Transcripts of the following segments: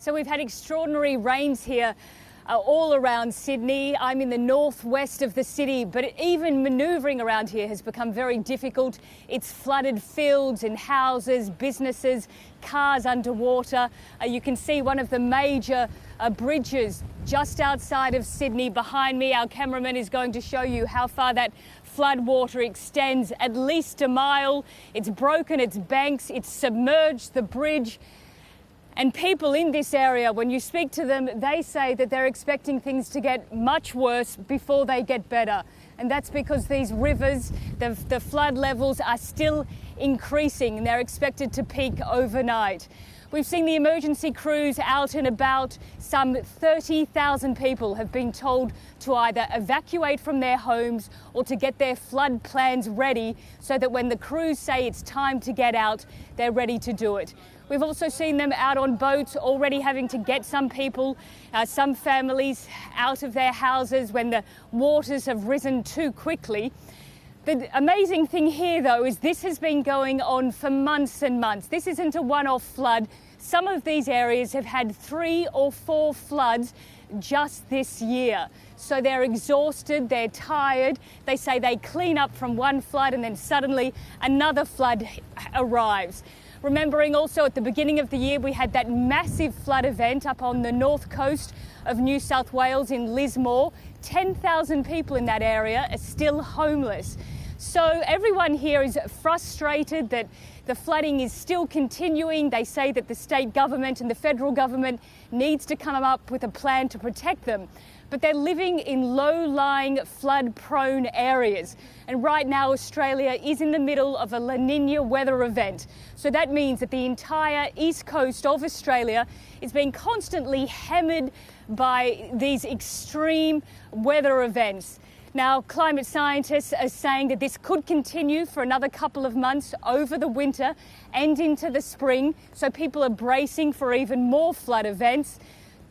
So we've had extraordinary rains here all around Sydney. I'm in the northwest of the city, but even manoeuvring around here has become very difficult. It's flooded fields and houses, businesses, cars underwater. You can see one of the major bridges just outside of Sydney behind me. Our cameraman is going to show you how far that flood water extends, at least a mile. It's broken its banks, it's submerged the bridge. And people in this area, when you speak to them, they say that they're expecting things to get much worse before they get better. And that's because these rivers, the flood levels are still increasing and they're expected to peak overnight. We've seen the emergency crews out and about. Some 30,000 people have been told to either evacuate from their homes or to get their flood plans ready so that when the crews say it's time to get out, they're ready to do it. We've also seen them out on boats, already having to get some people, some families out of their houses when the waters have risen too quickly. The amazing thing here, though, is this has been going on for months and months. This isn't a one-off flood. Some of these areas have had 3 or 4 floods just this year. So they're exhausted, they're tired. They say they clean up from one flood and then suddenly another flood arrives. Remembering also at the beginning of the year, we had that massive flood event up on the north coast of New South Wales in Lismore. 10,000 people in that area are still homeless. So everyone here is frustrated that the flooding is still continuing. They say that the state government and the federal government needs to come up with a plan to protect them. But they're living in low-lying, flood-prone areas. And right now, Australia is in the middle of a La Nina weather event. So that means that the entire east coast of Australia is being constantly hammered by these extreme weather events. Now, climate scientists are saying that this could continue for another couple of months over the winter and into the spring. So people are bracing for even more flood events.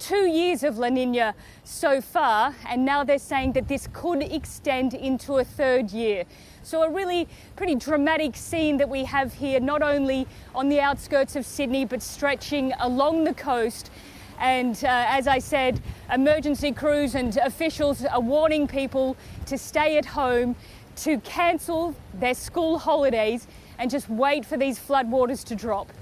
2 years of La Nina so far, and now they're saying that this could extend into a 3rd year. So a really pretty dramatic scene that we have here, not only on the outskirts of Sydney, but stretching along the coast. And as I said, emergency crews and officials are warning people to stay at home, to cancel their school holidays and just wait for these floodwaters to drop.